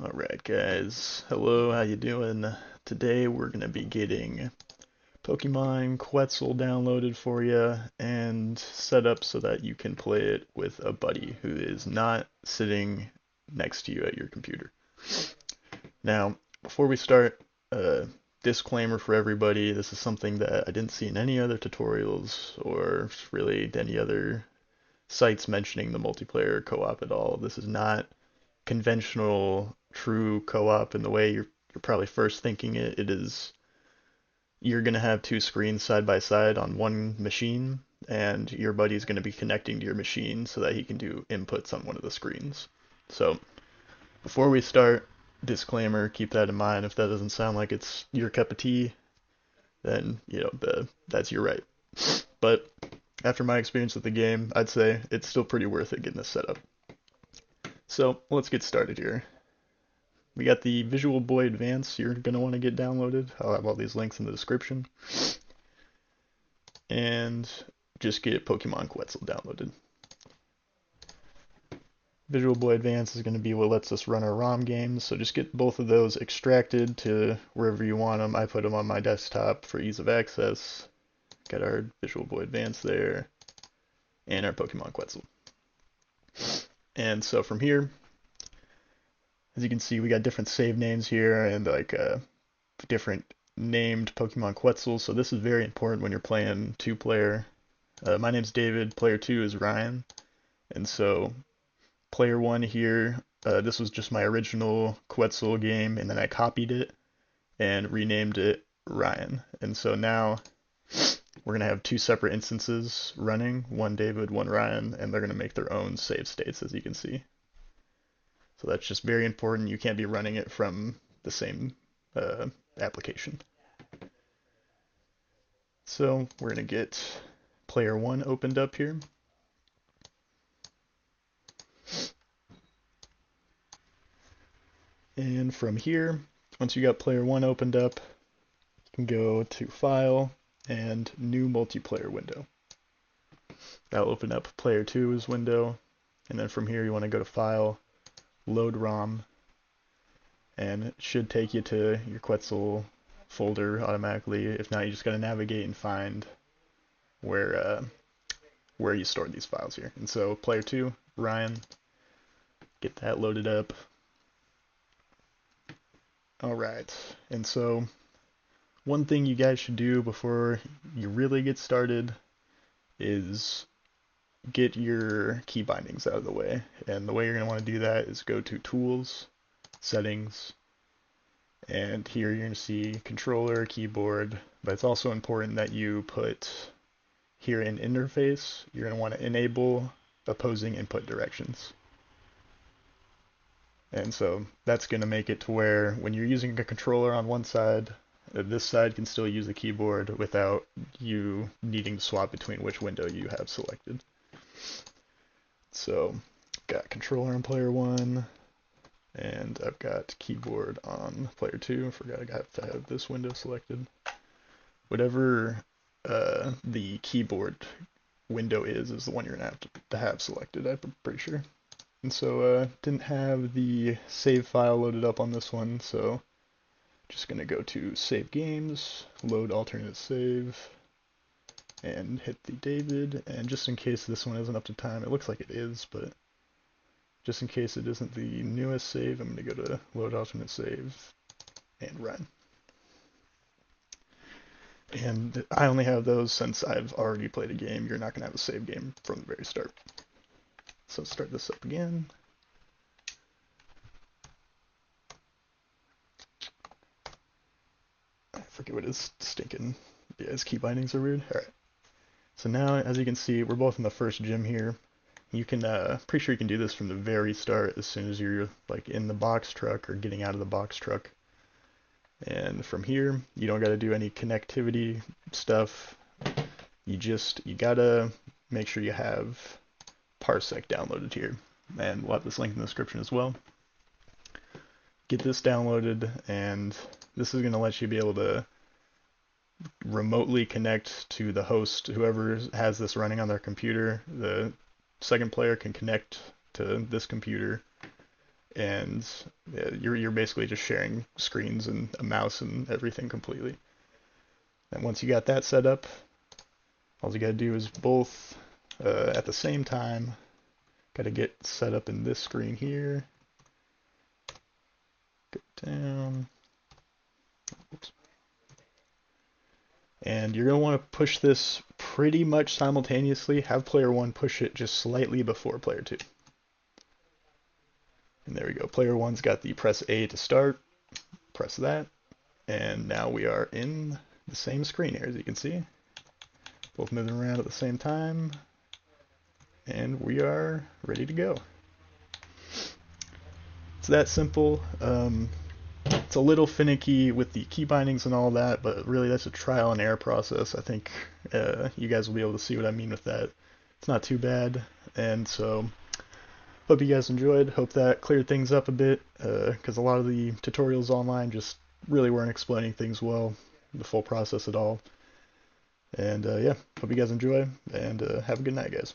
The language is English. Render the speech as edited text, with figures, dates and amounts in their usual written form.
Alright guys, hello, how you doing? Today we're going to be getting Pokemon Quetzal downloaded for you and set up so that you can play it with a buddy who is not sitting next to you at your computer. Now, before we start, a disclaimer for everybody, this is something that I didn't see in any other tutorials or really any other sites mentioning the multiplayer co-op at all. This is not conventional true co-op in the way you're probably first thinking it. It is you're gonna have two screens side by side on one machine, and your buddy's gonna be connecting to your machine so that he can do inputs on one of the screens. So before we start, disclaimer, keep that in mind. If that doesn't sound like it's your cup of tea, then that's your right. But after my experience with the game, I'd say it's still pretty worth it getting this set up. So let's get started here. We got the Visual Boy Advance you're going to want to get downloaded. I'll have all these links in the description. And just get Pokemon Quetzal downloaded. Visual Boy Advance is going to be what lets us run our ROM games, so just get both of those extracted to wherever you want them. I put them on my desktop for ease of access. Got our Visual Boy Advance there, and our Pokemon Quetzal. And so from here, as you can see, we got different save names here and different named Pokemon Quetzal. So this is very important when you're playing two-player. My name's David. Player 2 is Ryan. And so player 1 here, this was just my original Quetzal game, and then I copied it and renamed it Ryan. And so now we're going to have two separate instances running, one David, one Ryan, and they're going to make their own save states, as you can see. So that's just very important. You can't be running it from the same application. So we're going to get player 1 opened up here. And from here, once you got player 1 opened up, you can go to File and New Multiplayer Window. That'll open up player 2's window. And then from here, you want to go to File, Load ROM, and it should take you to your Quetzal folder automatically. If not, you just gotta navigate and find where you stored these files here. And so player 2, Ryan, get that loaded up. Alright, and so one thing you guys should do before you really get started is get your key bindings out of the way. And the way you're going to want to do that is go to Tools, Settings, and here you're going to see Controller, Keyboard, but it's also important that you put here in Interface, you're going to want to enable opposing input directions. And so that's going to make it to where when you're using a controller on one side, this side can still use the keyboard without you needing to swap between which window you have selected. So, got controller on player 1, and I've got keyboard on player 2. I forgot I have to have this window selected. Whatever the keyboard window is the one you're going to have selected, I'm pretty sure. And so, didn't have the save file loaded up on this one, so just going to go to Save Games, Load Alternate Save, and hit the David, and just in case this one isn't up to time, it looks like it is, but just in case it isn't the newest save, I'm going to go to Load Alternate Save and Run. And I only have those since I've already played a game. You're not going to have a save game from the very start. So start this up again. I forget what his stinking, yeah, his key bindings are weird. Alright. So now, as you can see, we're both in the first gym here. You can, pretty sure you can do this from the very start as soon as you're like in the box truck or getting out of the box truck. And from here, you don't gotta do any connectivity stuff. You gotta make sure you have Parsec downloaded here. And we'll have this link in the description as well. Get this downloaded, and this is gonna let you be able to remotely connect to the host, whoever has this running on their computer. The second player can connect to this computer and you're basically just sharing screens and a mouse and everything completely. And once you got that set up, all you gotta do is both at the same time. Gotta get set up in this screen here. Go down. Oops. And you're going to want to push this pretty much simultaneously. Have player 1 push it just slightly before player 2. And there we go. Player 1's got the press A to start. Press that. And now we are in the same screen here, as you can see. Both moving around at the same time. And we are ready to go. It's that simple. It's a little finicky with the key bindings and all that, but really that's a trial and error process. I think you guys will be able to see what I mean with that. It's not too bad, and so hope you guys enjoyed. Hope that cleared things up a bit, because a lot of the tutorials online just really weren't explaining things well, the full process at all. And yeah, hope you guys enjoy, and have a good night, guys.